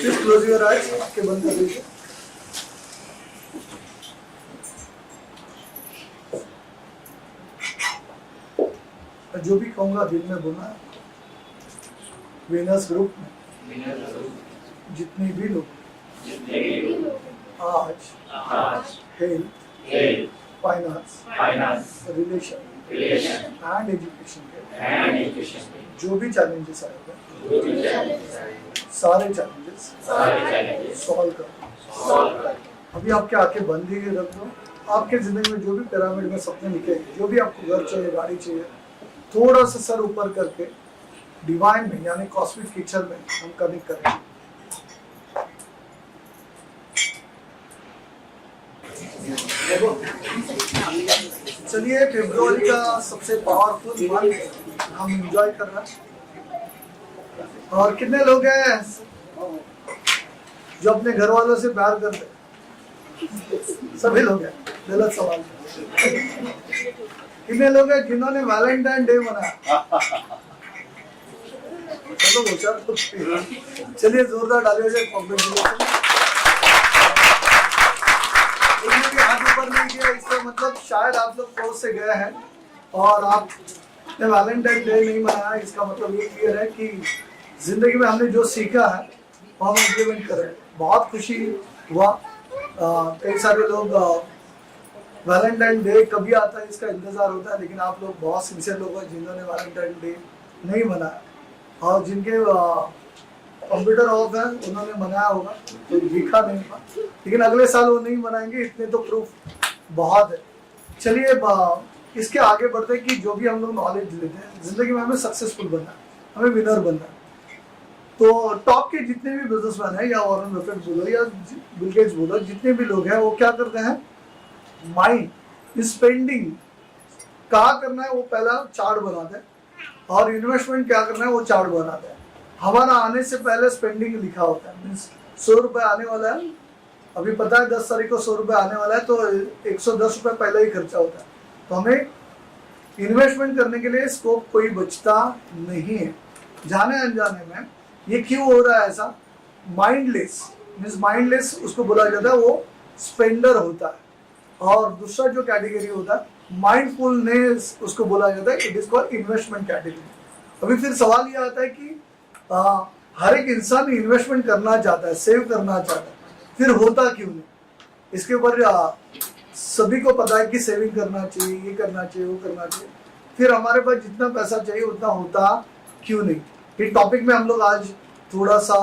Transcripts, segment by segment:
Please close your eyes. आंखें बंद कर लीजिए। जो भी कहूँगा दिल में बोलना है। वीनस ग्रुप में जितने भी लोग आज health, finance, relation and education के जो भी चैलेंजेस आए सारे चैलेंजेस सॉल्व करो। अभी आपके आंखें बंद ही रख दो। आपके जिंदगी में जो भी पिरामिड में सपने लिखे, जो भी आपको घर चाहिए, गाड़ी चाहिए, थोड़ा सा सर ऊपर करके डिवाइन में यानी कॉस्मिक किचन में हम कनेक्ट करें। चलिए, फरवरी का सबसे पावरफुल मंथ हम एंजॉय कर रहे हैं। और कितने लोग हैं जो अपने घर वालों से प्यार करते? सभी लोग हैं। गलत सवाल। कितने लोग हैं जिन्होंने वैलेंटाइन डे मनाया? चलिए जोरदार डालिए से कॉन्ग्रेचुलेशन। हाथ ऊपर नहीं किया, इसका मतलब शायद आप लोग कोर्स से गए हैं और आपने वैलेंटाइन डे नहीं मनाया। इसका मतलब ये क्लियर है कि जिंदगी में हमने जो सीखा है वो हम इम्प्लीमेंट कर रहे हैं। बहुत खुशी हुआ। कई सारे लोग वैलेंटाइन डे कभी आता है इसका इंतजार होता है, लेकिन आप लोग बहुत सिंसियर लोग हैं जिन्होंने वैलेंटाइन डे नहीं मनाया। और जिनके कंप्यूटर ऑफ है उन्होंने मनाया होगा, तो दिखा नहीं होगा, लेकिन अगले साल वो नहीं मनाएंगे। इतने तो प्रूफ बहुत है। चलिए इसके आगे बढ़ते हैं कि जो भी हम लोग नॉलेज लेते हैं जिंदगी में हमें सक्सेसफुल बनना है, हमें विनर बनना है। तो टॉप के जितने भी बिजनेसमैन हैं, या वॉरेन बफेट बोलो या बिल गेट्स बोलो, जितने भी लोग हैं वो क्या करते हैं? माइंड स्पेंडिंग कहाँ करना है वो पहला चार्ट बनाते हैं, और इन्वेस्टमेंट क्या करना है वो चार्ट बनाते हैं। हमारा आने से पहले स्पेंडिंग लिखा होता है। मीन्स 100 रुपये आने वाला है, अभी पता है 10 तारीख को 100 रुपये आने वाला है, तो 110 रुपये पहले ही खर्चा होता है। तो हमें इन्वेस्टमेंट करने के लिए स्कोप कोई बचता नहीं है। जाने अनजाने में ये क्यों हो रहा है ऐसा? माइंडलेस, मीन्स माइंडलेस उसको बोला जाता है, वो स्पेंडर होता है। और दूसरा जो कैटेगरी होता है माइंडफुलनेस, उसको बोला जाता है, it is called investment category. अभी फिर सवाल ये आता है कि हर एक इंसान इन्वेस्टमेंट करना चाहता है, सेव करना चाहता है, फिर होता क्यों नहीं? इसके ऊपर सभी को पता है कि सेविंग करना चाहिए, ये करना चाहिए, वो करना चाहिए, फिर हमारे पास जितना पैसा चाहिए उतना होता क्यों नहीं? इस टॉपिक में हम लोग आज थोड़ा सा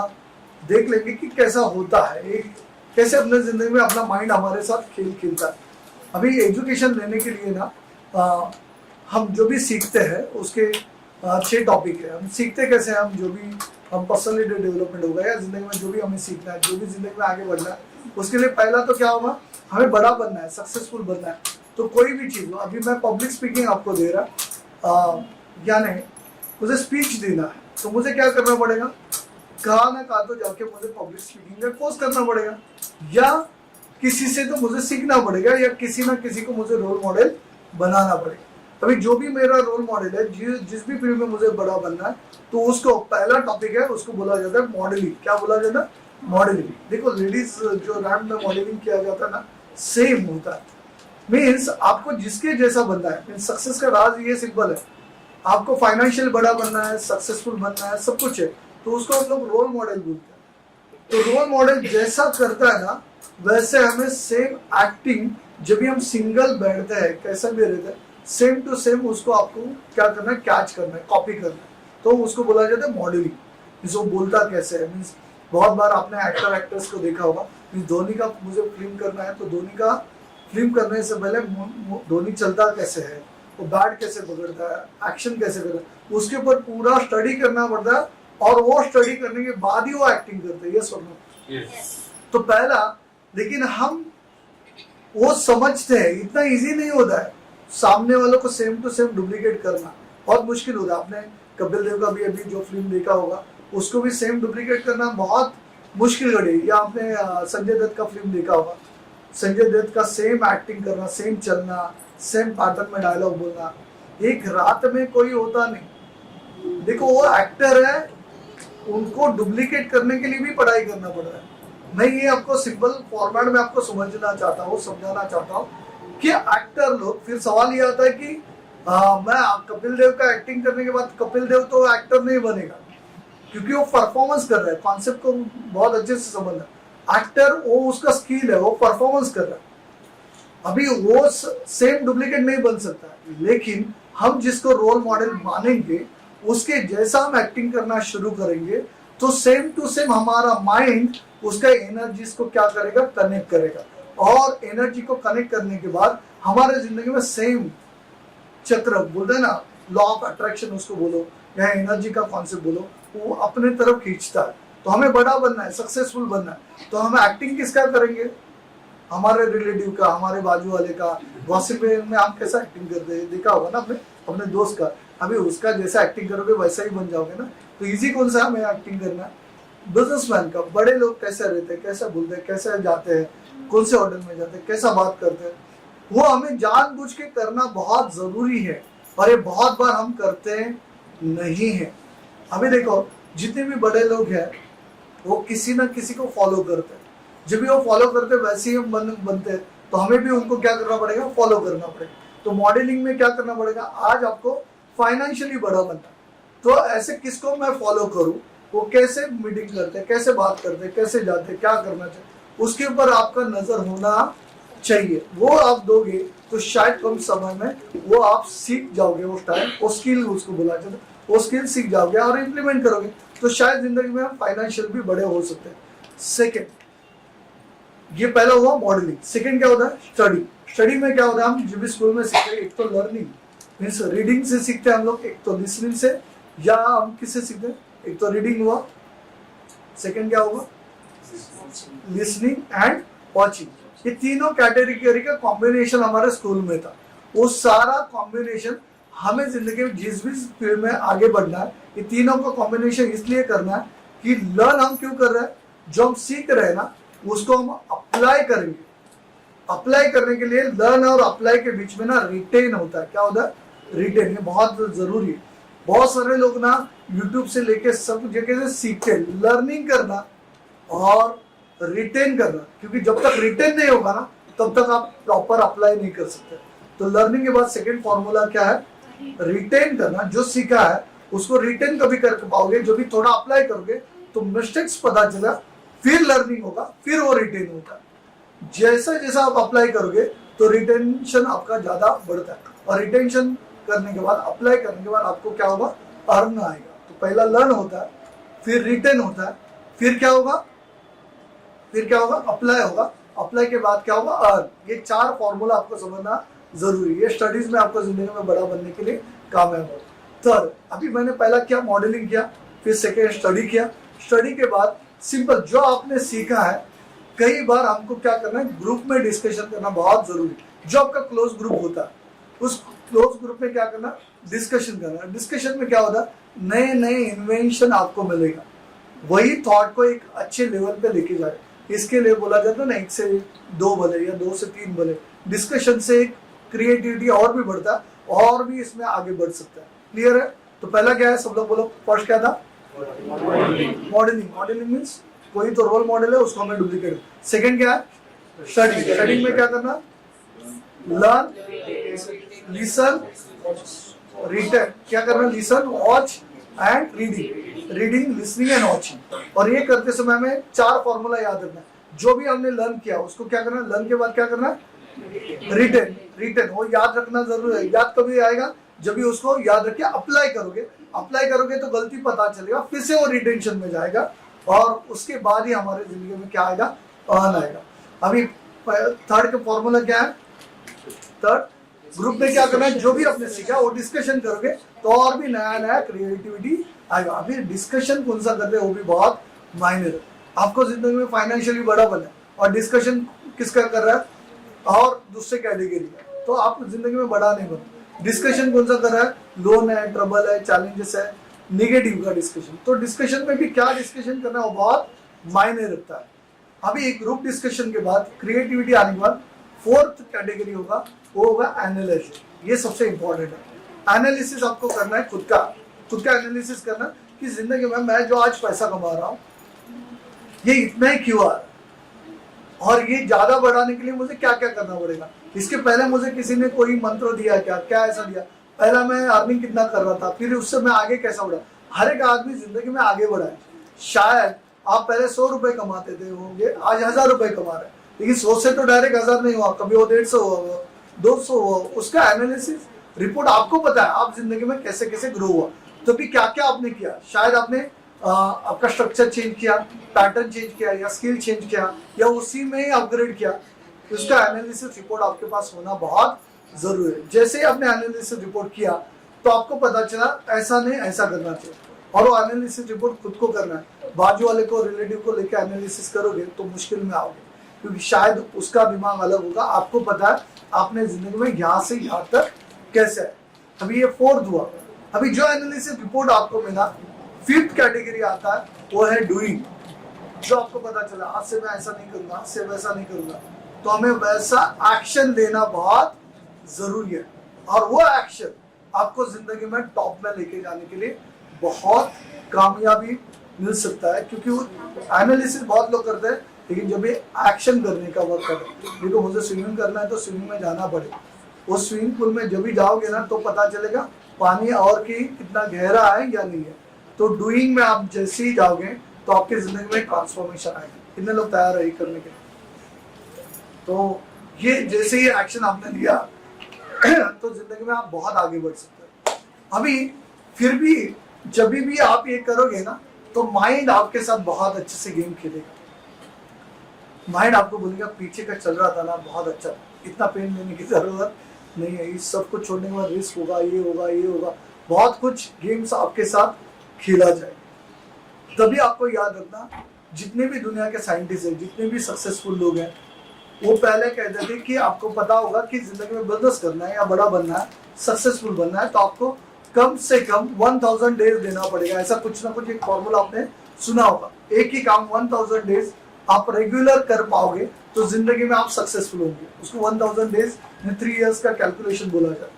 देख लेंगे कि कैसा होता है, एक कैसे अपने जिंदगी में अपना माइंड हमारे साथ खेल खेलता है। अभी एजुकेशन लेने के लिए ना हम जो भी सीखते हैं उसके 6 टॉपिक है। हम सीखते कैसे हैं? हम जो भी हम पर्सनैलिटी डेवलपमेंट होगा या जिंदगी में जो भी हमें सीखना है, जो भी जिंदगी में आगे बढ़ना है, उसके लिए पहला तो क्या होगा? हमें बड़ा बनना है, सक्सेसफुल बनना है। तो कोई भी चीज़ हो, अभी मैं पब्लिक स्पीकिंग आपको दे रहा, यानी मुझे स्पीच देना है, तो मुझे क्या करना पड़ेगा? कहाँ ना कहाँ तो जाके मुझे पब्लिक स्पीकिंग का कोर्स करना पड़ेगा, या किसी से तो मुझे सीखना पड़ेगा, या किसी ना किसी को मुझे रोल मॉडल बनाना पड़ेगा। अभी जो भी मेरा रोल मॉडल है, जिस भी फील्ड में मुझे बड़ा बनना है, तो उसको पहला टॉपिक है, उसको बोला जाता है मॉडलिंग। क्या बोला जाता है? मॉडलिंग। देखो लेडीज जो रैंप में मॉडलिंग किया जाता है ना, सेम होता है। मीन्स आपको जिसके जैसा बनना है, मीन्स सक्सेस का राज ये सिंपल है। आपको फाइनेंशियल बड़ा बनना है, सक्सेसफुल बनना है, सब कुछ है, तो उसको हम लोग रोल मॉडल बोलते हैं। तो रोल मॉडल जैसा करता है ना, वैसे हमें सेम एक्टिंग, जब भी हम सिंगल बैठते हैं, कैसा भी रहता है, सेम टू सेम उसको आपको क्या करना है? कैच करना है, कॉपी करना है। तो उसको बोला जाता है मॉडलिंग। मीन्स वो बोलता कैसे है। मीन्स बहुत बार आपने एक्टर्स को देखा होगा। मीन्स धोनी का मुझे फिल्म करना है, तो धोनी का फिल्म करने से पहले धोनी चलता कैसे है, वो बैट कैसे पकड़ता है, एक्शन कैसे करता है, उसके ऊपर पूरा स्टडी करना पड़ता है, और वो स्टडी करने के बाद ही वो एक्टिंग करते हैं। यस और नो? तो पहला, लेकिन हम वो समझते हैं, इतना इजी नहीं होता है। सामने वालों को सेम टू सेम डुप्लीकेट करना बहुत मुश्किल होता है। आपने कपिल देव का भी अभी जो फिल्म देखा होगा, उसको भी सेम डुप्लीकेट करना बहुत मुश्किल घड़ी, या आपने संजय दत्त का फिल्म देखा होगा, संजय दत्त का सेम एक्टिंग करना, सेम चलना, सेम पैटर्न में डायलॉग बोलना, एक रात में कोई होता नहीं। देखो वो एक्टर है, उनको डुप्लीकेट करने के लिए भी पढ़ाई करना पड़ रहा है। मैं ये आपको सिंपल फॉर्मेट में आपको समझना चाहता हूँ, समझाना चाहता हूँ कि एक्टर लोग, फिर सवाल ये आता है कि मैं कपिल देव का एक्टिंग करने के बाद कपिल देव तो एक्टर नहीं बनेगा, क्योंकि वो परफॉर्मेंस कर रहा है। कॉन्सेप्ट को बहुत अच्छे से समझना, एक्टर वो उसका स्किल है, वो परफॉर्मेंस कर रहा है। अभी वो सेम डुप्लीकेट नहीं बन सकता, लेकिन हम जिसको रोल मॉडल मानेंगे उसके जैसा हम एक्टिंग करना शुरू करेंगे तो सेम टू सेम हमारा माइंड उसका एनर्जीज को क्या करेगा, कनेक्ट करेगा, और एनर्जी को कनेक्ट करने के बाद हमारे जिंदगी में सेम चक्र बोलते हैं ना, लॉ ऑफ अट्रैक्शन उसको बोलो या एनर्जी का कॉन्सेप्ट बोलो, वो अपने तरफ खींचता है। तो हमें बड़ा बनना है, सक्सेसफुल बनना है, तो हम एक्टिंग किसका करेंगे, हमारे रिलेटिव का, हमारे बाजू वाले का। गॉसिप में आप कैसा एक्टिंग करते हैं देखा होगा ना अपने अपने दोस्त का, अभी उसका जैसा एक्टिंग करोगे वैसा ही बन जाओगे ना। तो इजी कौन सा हमें एक्टिंग करना है, बिजनेसमैन का। बड़े लोग कैसे रहते हैं, कैसे बोलते हैं, कैसे जाते हैं, कौन से होटल में जाते हैं, कैसा बात करते हैं, वो हमें जानबूझ के करना बहुत जरूरी है, और ये बहुत बार हम करते नहीं है। अभी देखो जितने भी बड़े लोग हैं वो किसी ना किसी को फॉलो करते हैं, जब भी वो फॉलो करते वैसे ही हम बनते हैं, तो हमें भी उनको क्या करना पड़ेगा, फॉलो करना पड़ेगा। तो मॉडलिंग में क्या करना पड़ेगा, आज आपको फाइनेंशियली बड़ा बनना, तो ऐसे किसको मैं फॉलो करूं, वो कैसे मीटिंग करते हैं, कैसे बात करते हैं, कैसे जाते हैं, क्या करना चाहिए, उसके ऊपर आपका नजर होना चाहिए। वो आप दोगे तो शायद कम समय में वो आप सीख जाओगे, उस टाइम वो स्किल उसको बोला जाता है, वो स्किल सीख जाओगे और इम्प्लीमेंट करोगे, तो शायद जिंदगी में हम फाइनेंशियल भी बड़े हो सकते हैं। सेकेंड, ये पहला हुआ मॉडलिंग। सेकेंड क्या होता है, स्टडी। स्टडी में क्या होता है, हम जब भी स्कूल में सीखते हैं, एक तो लर्निंग मीन्स रीडिंग से सीखते हैं हम लोग, एक तो लिसनिंग से, या हम किससे सीखते हैं, एक तो रीडिंग हुआ, सेकेंड क्या होगा, लिसनिंग एंड वॉचिंग। ये तीनों कैटेगरी का कॉम्बिनेशन हमारे स्कूल में था। वो सारा कॉम्बिनेशन हमें जिंदगी में जिस भी फील्ड में आगे बढ़ना है, ये तीनों का कॉम्बिनेशन इसलिए करना है कि लर्न हम क्यों कर रहे हैं, जो हम सीख रहे हैं ना उसको हम अप्लाई करेंगे। अप्लाई करने के लिए लर्न और अप्लाई के बीच में ना रिटेन होता है। क्या होता है, रिटेन। ये बहुत जरूरी है। बहुत सारे लोग ना यूट्यूब से लेके सब जगह से सीखते हैं लर्निंग करना और रिटेन करना, क्योंकि जब तक रिटेन नहीं होगा ना तब तक आप प्रॉपर अप्लाई नहीं कर सकते। तो लर्निंग के बाद सेकेंड फॉर्मूला क्या है, रिटेन करना। जो सीखा है उसको रिटेन कभी कर पाओगे, जो भी थोड़ा अप्लाई करोगे तो मिस्टेक्स पता चला, फिर लर्निंग होगा, फिर वो रिटेन होगा। जैसा जैसा आप अप्लाई करोगे तो रिटेंशन आपका ज्यादा बढ़ता है, और रिटेंशन करने के बाद, अप्लाई करने के बाद आपको क्या होगा, अर्न आएगा। तो पहला लर्न होता है, फिर रिटेन होता है, फिर क्या होगा, अप्लाई होगा, अप्लाई के बाद क्या होगा, अर्न। ये चार फॉर्मूला आपको समझना जरूरी है। ये स्टडीज में आपको जिंदगी में बड़ा बनने के लिए कामयाब हो। थर्ड, अभी मैंने पहला किया मॉडलिंग किया, फिर सेकेंड स्टडी किया। स्टडी के बाद सिंपल जो आपने सीखा है, कई बार हमको क्या करना है, ग्रुप में डिस्कशन करना बहुत जरूरी है। जो आपका क्लोज ग्रुप होता है उस क्लोज ग्रुप में क्या करना, डिस्कशन करना। डिस्कशन में क्या होता है, नए नए इन्वेंशन आपको मिलेगा, वही थॉट को एक अच्छे लेवल पे लेके जाए। इसके लिए बोला जाता है ना, 1 से 2 भले या 2 से 3 भले। डिस्कशन से क्रिएटिविटी और भी बढ़ता है, और भी इसमें आगे बढ़ सकता है। क्लियर है। तो पहला क्या है, सब लोग बोलो, फर्स्ट क्या था, मॉडलिंग। मॉडलिंग मीन्स कोई तो रोल मॉडल है, उसको हमें डुप्लीकेट। सेकंड क्या है, स्टडी। स्टडी में क्या करना, लर्न, लिसन, रीडर। क्या करना, listen, watch and reading. Reading, listening and watching. और ये करते समय हमें 4 फॉर्मूला याद रखना। जो भी हमने लर्न किया उसको क्या करना, लर्न के बाद क्या करना, रिटेन। रिटेन वो याद रखना जरूरी है। याद कभी आएगा, जब भी उसको याद रख के अप्लाई करोगे। अप्लाई करोगे तो गलती पता चलेगा, फिर से वो रिटेंशन में जाएगा, और उसके बाद ही हमारे जिंदगी में क्या आएगा, अर्न आएगा। अभी थर्ड का फॉर्मूला क्या है, थर्ड ग्रुप में क्या करना है, जो भी आपने सीखा वो डिस्कशन करोगे तो और भी नया नया क्रिएटिविटी आएगा। अभी डिस्कशन कौन सा करते हैं वो भी बहुत मायने है। आपको जिंदगी में फाइनेंशियली बड़ा बनना है, और डिस्कशन किसका कर रहा है, और दूसरे कैटेगरी का, तो आप जिंदगी में बड़ा नहीं बनते। डिस्कशन कौन सा कर रहा है, लोन है, ट्रबल है, चैलेंजेस है, निगेटिव का डिस्कशन। तो डिस्कशन में भी क्या डिस्कशन करना है वो बहुत मायने रखता है। अभी एक ग्रुप डिस्कशन के बाद, क्रिएटिविटी आने के बाद फोर्थ कैटेगरी होगा, वो होगा एनालिसिस। ये सबसे इंपॉर्टेंट है। एनालिसिस आपको करना है खुद का एनालिसिस करना कि जिंदगी में मैं जो आज पैसा कमा रहा हूँ ये इतना ही क्यों आ रहा है, और ये ज्यादा बढ़ाने के लिए मुझे क्या क्या करना पड़ेगा। इसके पहले मुझे किसी ने कोई मंत्र दिया क्या ऐसा दिया, पहला मैं अर्निंग कितना कर रहा था, फिर उससे मैं आगे कैसा बढ़ा। हर एक आदमी जिंदगी में आगे बढ़ा है। शायद आप पहले 100 रुपए कमाते थे होंगे, आज 1000 रुपए कमा रहे हैं, लेकिन 100 से तो डायरेक्ट 1000 नहीं हुआ, कभी वो 150 हुआ, 200 हुआ। उसका एनालिसिस रिपोर्ट आपको पता है आप जिंदगी में कैसे कैसे ग्रो हुआ, तो भी क्या क्या आपने किया। शायद आपने आपका स्ट्रक्चर चेंज किया, पैटर्न चेंज किया, या स्किल चेंज किया, या उसी में ही अपग्रेड किया। उसका एनालिसिस रिपोर्ट आपके पास होना बहुत जरूरी है। जैसे ही आपने एनालिसिस रिपोर्ट किया तो आपको पता चला ऐसा नहीं ऐसा करना चाहिए, और वो एनालिसिस रिपोर्ट खुद को करना है। बाजू वाले को, रिलेटिव को लेकर एनालिसिस करोगे तो मुश्किल में आओगे, क्योंकि शायद उसका दिमाग अलग होगा। आपको पता है आपने जिंदगी में यहाँ से यहाँ तक कैसे है। अभी ये फोर्थ हुआ। अभी जो एनालिसिस रिपोर्ट आपको मिला, फिफ्थ कैटेगरी आता है, वो है डूइंग। जो आपको पता चला आज से मैं ऐसा नहीं करूंगा, आज से वैसा नहीं करूंगा, तो हमें वैसा एक्शन लेना बहुत जरूरी है। और वो एक्शन आपको जिंदगी में टॉप में लेके जाने के लिए बहुत कामयाबी मिल सकता है। क्योंकि एनालिसिस बहुत लोग करते हैं, लेकिन जब ये एक्शन करने का वक्त है, देखो मुझे स्विमिंग करना है तो स्विमिंग में जाना पड़ेगा। उस स्विमिंग पूल में जब भी जाओगे ना तो पता चलेगा पानी और की कितना गहरा है या नहीं है। तो डूइंग में आप जैसे ही जाओगे तो आपकी जिंदगी में ट्रांसफॉर्मेशन आएगा। कितने लोग तैयार है करने के लिए? तो ये जैसे ही एक्शन आपने लिया तो जिंदगी में आप बहुत आगे बढ़ सकते हैं। अभी फिर भी जब भी आप ये करोगे ना तो माइंड आपके साथ बहुत अच्छे से गेम खेलेगा। माइंड आपको बोलेगा पीछे का चल रहा था ना बहुत अच्छा, इतना पेन लेने की जरूरत नहीं है, इस सब को छोड़ने के बाद रिस्क होगा, ये होगा, ये होगा, बहुत कुछ गेम्स आपके साथ खेला जाए। तभी आपको याद रखना, जितने भी दुनिया के साइंटिस्ट हैं, जितने भी सक्सेसफुल लोग हैं, वो पहले कहते थे कि आपको पता होगा कि जिंदगी में बिजनेस करना है या बड़ा बनना है, सक्सेसफुल बनना है, तो आपको कम से कम 1000 डेज देना पड़ेगा। ऐसा कुछ ना कुछ एक फॉर्मूला आपने सुना होगा। एक ही काम 1000 डेज आप रेगुलर कर पाओगे तो जिंदगी में आप सक्सेसफुल होंगे। उसको 1000 डेज में 3 इयर्स का कैलकुलेशन बोला जाता है,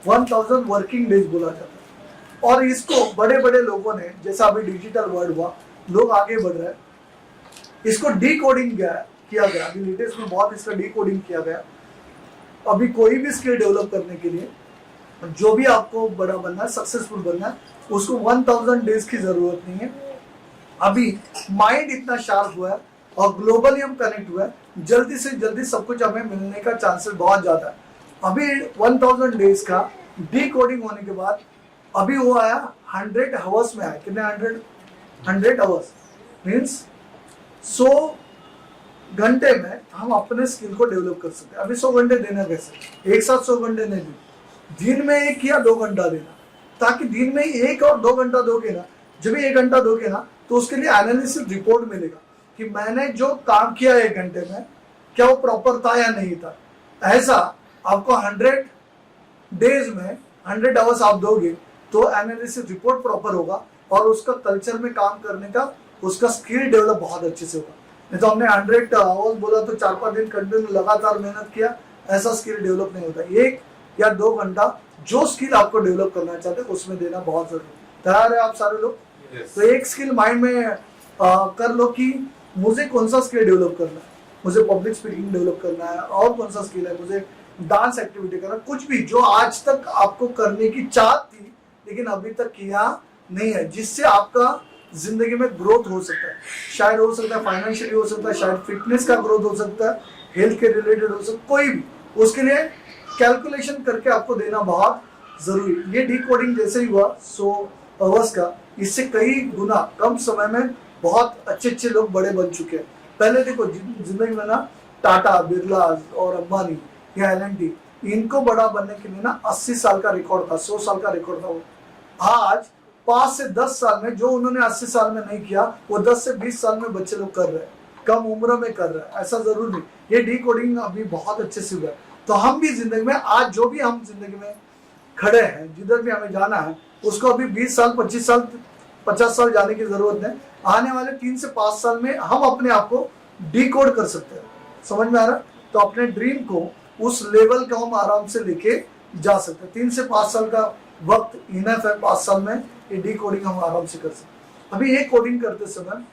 1000 वर्किंग डेज बोला जाता है। और इसको बड़े बड़े लोगों ने, जैसा अभी डिजिटल वर्ल्ड हुआ, लोग आगे बढ़ रहे हैं, इसको डी कोडिंग किया गया। अभी लेटेस्ट में बहुत इसका डी कोडिंग किया गया। अभी कोई भी स्किल डेवलप करने के लिए, जो भी आपको बड़ा बनना है, सक्सेसफुल बनना है, उसको 1000 डेज की जरूरत नहीं है। अभी माइंड इतना शार्प हुआ है और ग्लोबली हम कनेक्ट हुआ है, जल्दी से जल्दी सब कुछ हमें मिलने का चांसेस बहुत ज्यादा है। अभी 1000 डेज का डी कोडिंग होने के बाद अभी वो आया 100 आवर्स में आया। कितने 100 आवर्स मीन्स 100 घंटे में हम अपने स्किल को डेवलप कर सकते हैं। अभी 100 घंटे देना कैसे, एक साथ 100 घंटे नहीं देना, दिन में 1 या 2 घंटा देना, ताकि दिन में 1 और 2 घंटा दोगे ना, जब 1 घंटा दोगे ना तो उसके लिए एनालिसिस रिपोर्ट मिलेगा कि मैंने जो काम किया 1 घंटे में क्या वो प्रॉपर था या नहीं था। ऐसा आपको 100 डेज में 100 आवर्स आप दोगे तो एनालिसिस रिपोर्ट प्रॉपर होगा और उसका कल्चर में काम करने का उसका स्किल डेवलप बहुत अच्छे से होगा। नहीं तो हमने 100 आवर्स बोला तो 4-5 दिन कंटिन्यू लगातार मेहनत किया, ऐसा स्किल डेवलप नहीं होता। 1 या 2 घंटा जो स्किल आपको डेवलप करना चाहते हैं उसमें देना बहुत जरूरी है। तैयार है आप सारे लोग? तो एक स्किल माइंड में कर लो कि मुझे कौन सा स्किल डेवलप करना है। मुझे पब्लिक स्पीकिंग डेवलप करना है, और कौन सा स्किल है, मुझे डांस एक्टिविटी करना, कुछ भी जो आज तक आपको करने की चाहत थी लेकिन अभी तक किया नहीं है, जिससे आपका जिंदगी में ग्रोथ हो सकता है। शायद हो सकता है फाइनेंशियली हो सकता है, शायद फिटनेस का ग्रोथ हो सकता है, हेल्थ के रिलेटेड हो सकता है, कोई भी। उसके लिए कैलकुलेशन करके आपको देना बहुत जरूरी। ये डी कोडिंग जैसे ही हुआ 100 आवर्स का, इससे कई गुना कम समय में बहुत अच्छे अच्छे लोग बड़े बन चुके हैं। पहले देखो जिंदगी में ना टाटा, बिरला और अंबानी या एल&टी, इनको बड़ा बनने के लिए ना 80 साल का रिकॉर्ड था, 100 साल का रिकॉर्ड था। वो आज 5 से 10 साल में जो उन्होंने 80 साल में नहीं किया वो 10 से 20 साल में बच्चे लोग कर रहे हैं, कम उम्र में कर रहे हैं। ऐसा जरूर नहीं, ये डी कोडिंग अभी बहुत अच्छे से हुआ है। तो हम भी जिंदगी में आज जो भी हम जिंदगी में खड़े हैं, जिधर भी हमें जाना है, उसको अभी 20 साल 25 साल 50 साल जाने की जरूरत नहीं। आने वाले 3 से 5 साल में हम अपने आप को डिकोड कर सकते हैं। समझ में आ रहा है? तो अपने ड्रीम को उस लेवल का हम आराम से लेके जा सकते हैं। 3 से 5 साल का वक्त इनफ है, 5 साल में ये डिकोडिंग हम आराम से कर सकते हैं। अभी ये कोडिंग करते समय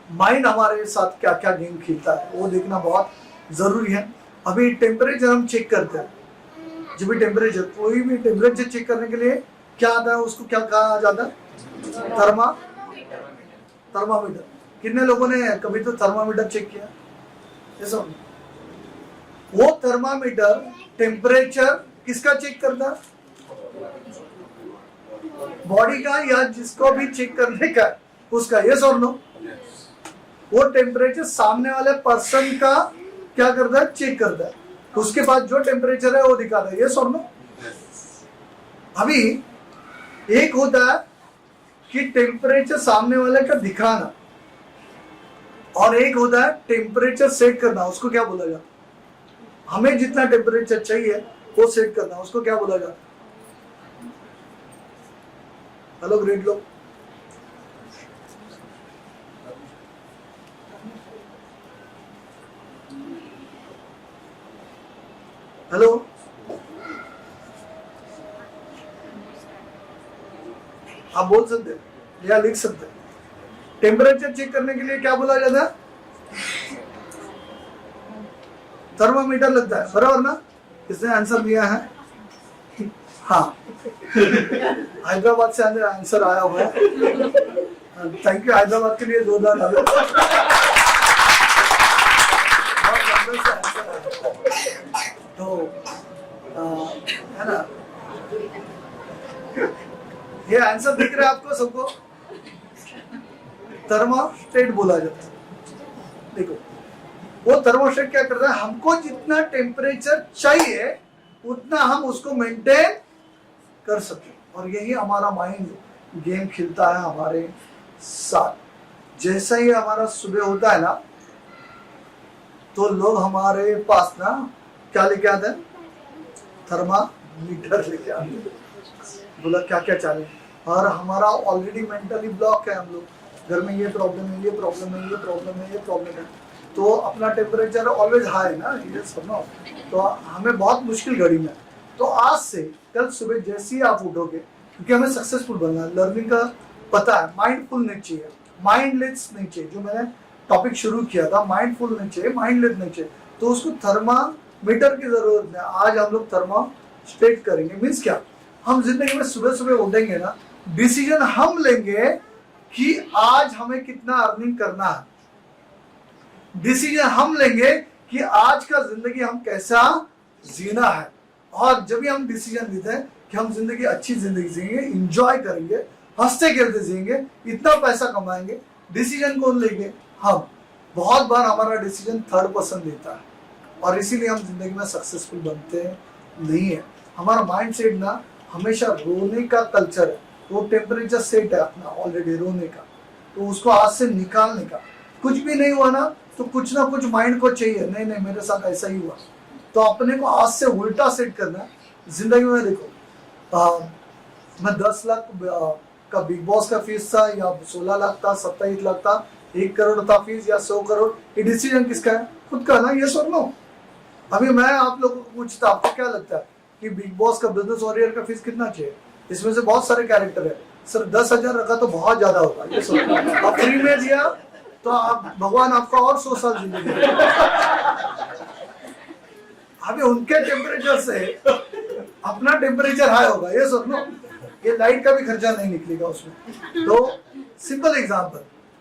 माइंड हमारे साथ क्या क्या गेम खेलता है वो देखना बहुत जरूरी है। अभी टेम्परेचर हम चेक करते हैं, जब भी टेम्परेचर, कोई भी टेम्परेचर चेक करने के लिए क्या आता है, उसको क्या कहा जाता है? थर्मामीटर। कितने लोगों ने कभी तो थर्मामीटर चेक किया? ये सब वो थर्मामीटर टेम्परेचर किसका चेक करता है? बॉडी का, या जिसको भी चेक करने का उसका। यस और नो? वो टेम्परेचर सामने वाले पर्सन का क्या करता है? चेक करता है। उसके बाद जो टेम्परेचर है वो दिखाता है। यस और नो? अभी एक होता है कि टेम्परेचर सामने वाले का दिखाना, और एक होता है टेम्परेचर सेट करना। उसको क्या बोला जाता है? हमें जितना टेम्परेचर चाहिए वो सेट करना, उसको क्या बोला जाता है? हेलो ग्रेड लोग, हेलो, आप बोल सकते हैं या लिख सकते हैं। टेम्परेचर चेक करने के लिए क्या बोला जाता है? थर्मामीटर लगता है, बराबर ना? किसने आंसर दिया है? हाँ, हैदराबाद से आंसर आया हुआ है। थैंक यू हैदराबाद के लिए, जोरदार तालियां। तो है ना, ये आंसर दिख रहा है आपको सबको? थर्मोस्टेट बोला जाता है। देखो वो थर्मोस्टेट क्या करता है, हमको जितना टेम्परेचर चाहिए उतना हम उसको मेंटेन कर सके। और यही हमारा माइंड गेम खेलता है हमारे साथ। जैसा ही हमारा सुबह होता है ना, तो लोग हमारे पास ना क्या लेके आते हैं? थर्मामीटर लेके आते हैं। बोला क्या क्या चाहिए, और हमारा ऑलरेडी मेंटली ब्लॉक है। हम लोग घर में ये प्रॉब्लम है, ये प्रॉब्लम है, ये प्रॉब्लम है, ये प्रॉब्लम है, तो अपना टेम्परेचर ऑलवेज हाई ना, ये सब ना, तो हमें बहुत मुश्किल घड़ी में। तो आज से कल सुबह जैसे ही आप उठोगे, क्योंकि हमें सक्सेसफुल बनना है, लर्निंग का पता है, माइंडफुल नहीं चाहिए, माइंडलेस नहीं चाहिए। जो मैंने टॉपिक शुरू किया था, माइंडफुल नहीं चाहिए, माइंडलेस नहीं चाहिए, तो उसको थर्मामीटर की जरूरत है। आज हम लोग थर्मोस्टेट करेंगे। मीन्स क्या, हम जिंदगी में सुबह सुबह उठेंगे ना, डिसीजन हम लेंगे कि आज हमें कितना अर्निंग करना है। डिसीजन हम लेंगे कि आज का जिंदगी हम कैसा जीना है। और जब भी हम डिसीजन लेते हैं कि हम जिंदगी अच्छी जिंदगी जिएंगे, इंजॉय करेंगे, हंसते खेलते जिएंगे, इतना पैसा कमाएंगे, डिसीजन कौन लेंगे? हम। बहुत बार हमारा डिसीजन थर्ड पर्सन लेता है, और इसीलिए हम जिंदगी में सक्सेसफुल बनते नहीं है। हमारा माइंड सेट ना हमेशा रोने का कल्चर है। वो टेम्परेचर सेट है अपना ऑलरेडी रोने का, तो उसको आज से निकालने का। कुछ भी नहीं हुआ ना, तो कुछ ना कुछ माइंड को चाहिए, नहीं नहीं मेरे साथ ऐसा ही हुआ, तो अपने को आज से उल्टा सेट करना है जिंदगी में। देखो मैं 10 लाख का बिग बॉस का फीस था, या 16 लाख था, 27 लाख था, 1 करोड़ था फीस, या 100 करोड़, ये डिसीजन किसका है? खुद का ना। ये सुन लो, अभी मैं आप लोगों को पूछता, आपको क्या लगता है कि बिग बॉस का बिजनेस वॉरियर का फीस कितना चाहिए? इसमें से बहुत सारे कैरेक्टर है, सर 10,000 रखा तो बहुत ज्यादा होगा। ये सुन, आप फ्री में दिया तो आप, भगवान आपका और 100 साल जिंदगी। अभी उनके टेम्परेचर से अपना टेम्परेचर हाई होगा। ये सुन लो, ये लाइट का भी खर्चा नहीं निकलेगा उसमें। तो सिंपल एग्जांपल,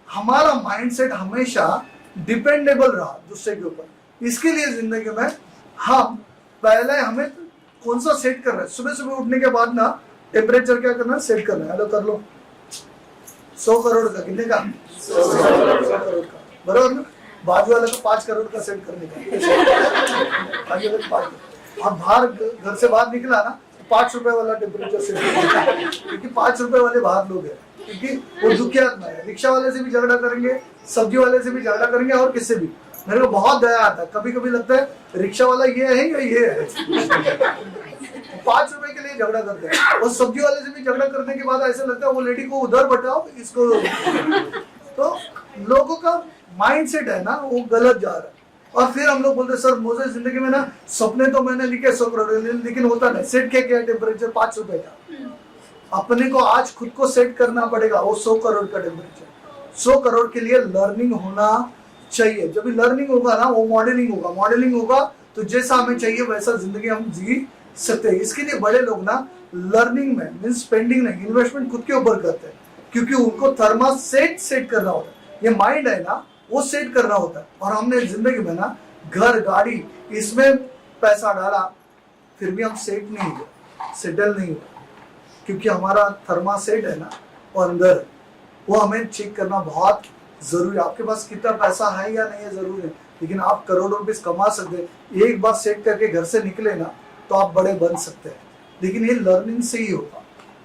हमारा माइंडसेट हमेशा डिपेंडेबल रहा दूसरे के ऊपर। इसके लिए जिंदगी में हम पहले हमें कौन सा सेट करना है, सुबह सुबह उठने के बाद ना टेम्परेचर क्या करना है? सेट करना है। हेलो कर लो, 100 करोड़ का, कितने का? 100 करोड़ का, बराबर ना? बाजू वाले को 5 करोड़ का सेट करने का। और बाहर, घर से बाहर निकला ना, तो 5 रुपए वाला टेम्परेचर सेट करना, क्योंकि 5 रुपए वाले बाहर लोग हैं, क्योंकि वो दुखी आदमी है। रिक्शा वाले से भी झगड़ा करेंगे, सब्जी वाले से भी झगड़ा करेंगे, और किससे भी। मेरे को बहुत दया आता है, कभी कभी लगता है रिक्शा वाला ये है या ये है। 5 रुपए के लिए झगड़ा करते हैं, और सब्जी वाले से भी झगड़ा करने के बाद ऐसा लगता है वो लेडी को उधर बटाओ, इसको लोगों का माइंडसेट है ना वो गलत जा रहा है। और फिर हम लोग बोलते सर मुझे जिंदगी में ना सपने तो मैंने लिखे 100 करोड़, लेकिन होता नहीं। सेट क्या टेम्परेचर 5 रुपए का, अपने को आज खुद को सेट करना पड़ेगा वो 100 करोड़ का टेम्परेचर। 100 करोड़ के लिए लर्निंग होना चाहिए। जब भी लर्निंग होगा ना वो मॉडलिंग होगा, मॉडलिंग होगा तो जैसा हमें चाहिए वैसा जिंदगी हम जी सकते हैं। इसके लिए बड़े लोग ना लर्निंग में मीन स्पेंडिंग नहीं, इन्वेस्टमेंट खुद के ऊपर करते हैं, क्योंकि उनको थर्मा सेट करना होता है। ये माइंड है ना वो सेट करना होता है। और हमने जिंदगी में ना घर गाड़ी इसमें पैसा डाला फिर भी हम सेट नहीं हुए, सेटल नहीं हुए, क्योंकि हमारा थर्मा सेट है ना और अंदर वो हमें चेक करना बहुत जरूरी है। आपके पास कितना पैसा है या नहीं है जरूरी है, लेकिन आप करोड़ों रुपए कमा सकते हैं। एक बार सेट करके घर से निकले ना तो आप बड़े बन सकते हैं, लेकिन ये लर्निंग से ही होगा।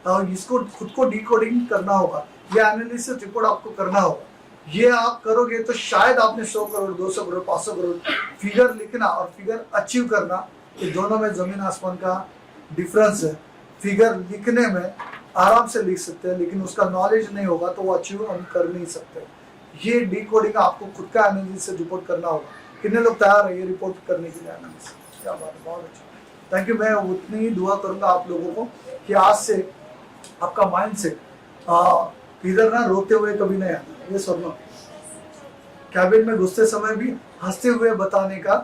और इसको खुद को डिकोडिंग करना होगा, ये एनालिसिस रिपोर्ट आपको करना होगा। ये आप करोगे तो शायद आपने 100 करोड़ 200 करोड़ 500 करोड़ फिगर लिखना और फिगर अचीव करना, ये दोनों में जमीन आसमान का डिफरेंस है। फिगर लिखने में आराम से लिख सकते हैं, लेकिन उसका नॉलेज नहीं होगा तो वो अचीव हम कर नहीं सकते। ये डिकोडिंग आपको खुद का एनालिसिस रिपोर्ट करना होगा। कितने लोग तैयार है ये रिपोर्ट करने के लिए एनालिसिस? क्या बात है, बहुत अच्छा, थैंक यू। मैं उतनी ही दुआ करूंगा आप लोगों को कि आज से आपका माइंड सेट इधर ना रोते हुए कभी नहीं आना। ये सुनो, कैबिन में घुसते समय भी हंसते हुए बताने का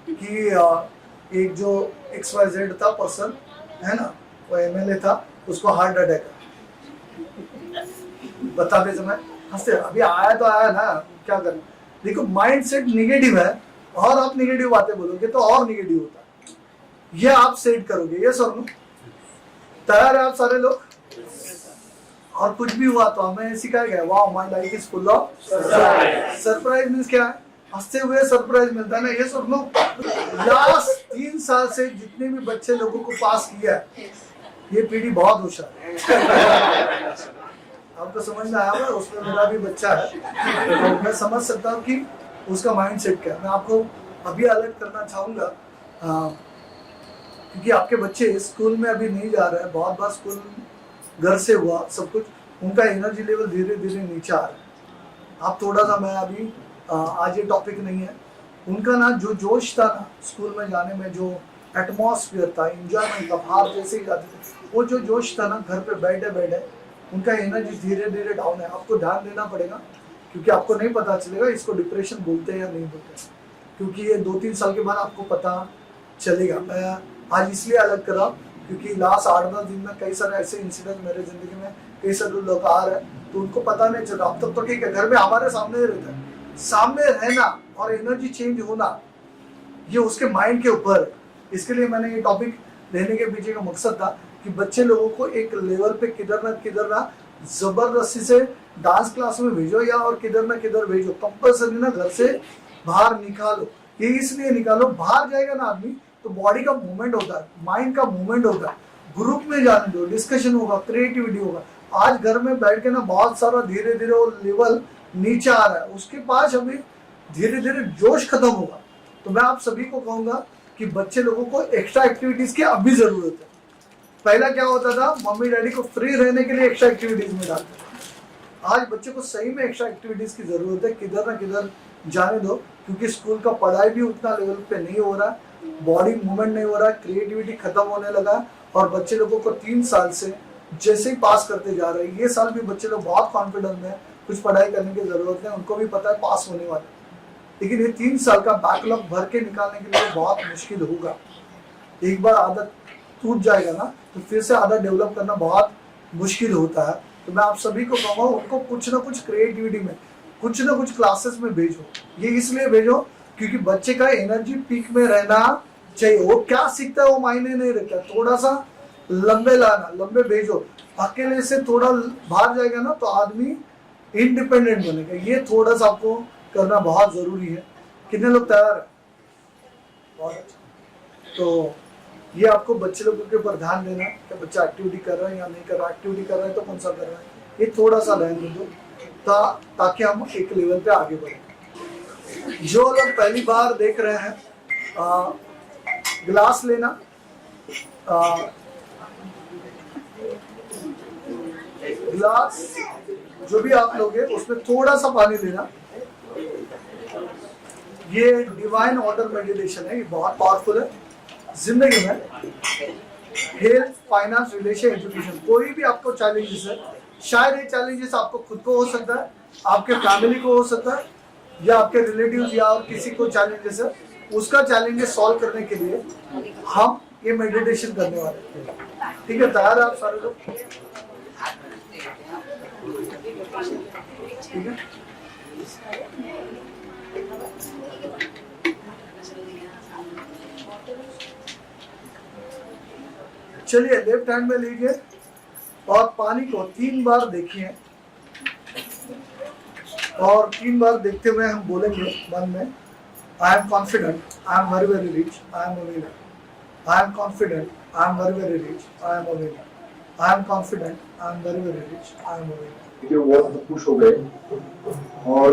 कि एक जो XYZ था पर्सन है ना, वो MLA था, उसको हार्ट अटैक बताते समय हंसते। अभी आया तो आया ना, क्या करना। देखो माइंड सेट निगेटिव है और आप निगेटिव बातें बोलोगे तो और निगेटिव होता है। ये आप सेट करोगे। ये सुनो, तैयार है आप सारे लोग? और कुछ भी हुआ तो हमें सिखाया गया, वाह my life is full of surprise. Surprise means क्या है? हंसते हुए सरप्राइज मिलता है ना। ये सब लोग लास्ट 3 साल से जितने भी बच्चे लोगों को पास किया है, ये पीढ़ी बहुत होशियार है। आपको समझ में आया होगा, उसमें मेरा भी बच्चा है तो मैं समझ सकता हूँ कि उसका माइंड सेट क्या है। मैं आपको अभी अलर्ट करना चाहूंगा, क्योंकि आपके बच्चे स्कूल में अभी नहीं जा रहे हैं, बहुत बार स्कूल घर से हुआ सब कुछ, उनका एनर्जी लेवल धीरे धीरे नीचे आ रहा है। आप थोड़ा सा, मैं अभी आज ये टॉपिक नहीं है, उनका ना जो जोश था ना स्कूल में जाने में, जो एटमॉस्फेयर था इंजॉयमेंट का, बाहर जैसे ही जाते थे वो जो जोश था ना, घर पे बैठे बैठे उनका एनर्जी धीरे धीरे डाउन है। आपको ध्यान देना पड़ेगा, क्योंकि आपको नहीं पता चलेगा इसको डिप्रेशन बोलते हैं या नहीं बोलते, क्योंकि ये 2-3 साल के बाद आपको पता चलेगा। मैं आज इसलिए अलग कर रहा हूँ क्योंकि लास्ट 8-10 दिन में कई सारे ऐसे इंसिडेंट मेरे जिंदगी में, कई सारे लोग आ रहे हैं तो उनको पता नहीं चल रहा। अब तक तो ठीक है, घर में हमारे सामने ही रहता है, सामने रहना और एनर्जी चेंज होना ये उसके माइंड के ऊपर है। इसके लिए मैंने ये टॉपिक लेने के पीछे का मकसद था कि बच्चे लोगों को एक लेवल पे किधर ना जबरदस्ती से डांस क्लास में भेजो या और किधर ना किधर भेजो, कंपल्सरी ना घर से बाहर निकालो। ये इसलिए निकालो, बाहर जाएगा ना आदमी तो बॉडी का मूवमेंट होता है, माइंड का मूवमेंट होता है, ग्रुप में जाने दो, डिस्कशन होगा, क्रिएटिविटी होगा। आज घर में बैठ के ना बहुत सारा धीरे धीरे वो लेवल नीचे आ रहा है, उसके पास अभी धीरे धीरे जोश खत्म होगा। तो मैं आप सभी को कहूंगा कि बच्चे लोगों को एक्स्ट्रा एक्टिविटीज की अभी जरूरत है। पहला क्या होता था, मम्मी डैडी को फ्री रहने के लिए एक्स्ट्रा एक्टिविटीज में डालते थे। आज बच्चे को सही में एक्स्ट्रा एक्टिविटीज की जरूरत है, किधर ना किधर जाने दो, क्योंकि स्कूल का पढ़ाई भी उतना लेवल पे नहीं हो रहा, बॉडी मूवमेंट नहीं हो रहा, क्रिएटिविटी खत्म होने लगा। और बच्चे लोगों को 3 साल से जैसे ही पास करते जा रहे हैं, ये साल भी बच्चे लोग बहुत कॉन्फिडेंट में, कुछ पढ़ाई करने की जरूरत है, उनको भी पता है पास होने वाले, लेकिन ये 3 साल का बैकलॉग भर के निकालने के लिए बहुत मुश्किल होगा। एक बार आदत टूट जाएगा ना तो फिर से आदत डेवलप करना बहुत मुश्किल होता है। तो मैं आप सभी को कहूँगा उनको कुछ ना कुछ क्रिएटिविटी में, कुछ ना कुछ क्लासेस में भेजो। ये इसलिए भेजो क्योंकि बच्चे का एनर्जी पीक में रहना चाहिए। वो क्या सीखता है वो मायने नहीं रखता, थोड़ा सा लंबे लाना, लंबे भेजो। अकेले से थोड़ा बाहर जाएगा ना तो आदमी इंडिपेंडेंट बनेगा। ये थोड़ा सा आपको करना बहुत जरूरी है। कितने लोग तैयार है? बहुत अच्छा। तो ये आपको बच्चे लोगों के ऊपर ध्यान देना कि बच्चा एक्टिविटी कर रहा है या नहीं कर रहा। एक्टिविटी कर रहा है तो कौन सा कर रहा है, ये थोड़ा सा ध्यान दे दो ताकि हम एक लेवल पे आगे बढ़े। जो लोग पहली बार देख रहे हैं, गिलास लेना, गिलास जो भी आप लोगे उसमें थोड़ा सा पानी लेना ये डिवाइन ऑर्डर मेडिटेशन है, ये बहुत पावरफुल है। जिंदगी में हेल्थ, फाइनेंस, रिलेशन, एजुकेशन, कोई भी आपको चैलेंजेस है, शायद ये चैलेंजेस आपको खुद को हो सकता है, आपके फैमिली को हो सकता है, या आपके रिलेटिव्स या और किसी को चैलेंजेस है, उसका चैलेंजेस सॉल्व करने के लिए हम ये मेडिटेशन करने वाले हैं। ठीक है, तैयार है आप सारे लोग? ठीक है, चलिए लेफ्ट हैंड में लीजिए और पानी को 3 बार देखिए, और 3 बार देखते हुए हम बोलेंगे मन में, I am confident, I am very very rich, I am a winner, I am confident, I am very very rich, I am a winner, I am confident, I am very very rich, I am a winner. वो खुश हो गए और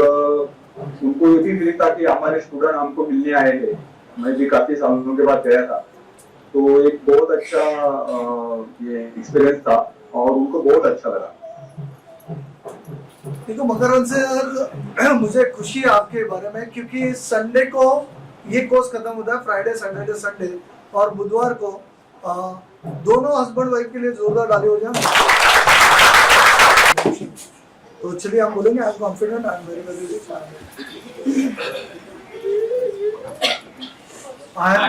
उनको ये भी मिली था कि हमारे स्टूडेंट हमको मिलने आए थे। मैं भी काफी सालों के बाद गया था, तो एक बहुत अच्छा ये एक्सपीरियंस था और उनको बहुत अच्छा लगा। देखो मकरंद सर, मुझे खुशी है आपके बारे में, क्योंकि संडे को ये कोर्स खत्म होता है, फ्राइडे सैटरडे संडे, और बुधवार को दोनों हस्बैंड वाइफ के लिए जोरदार ताली हो जाए। तो चलिए हम बोलेंगे, I am confident, I am very very rich, I am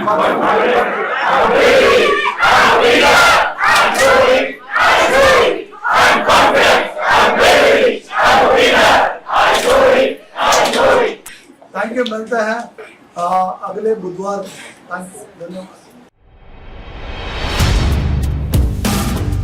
thank you. मिलता है अगले बुधवार। थैंक यू, धन्यवाद।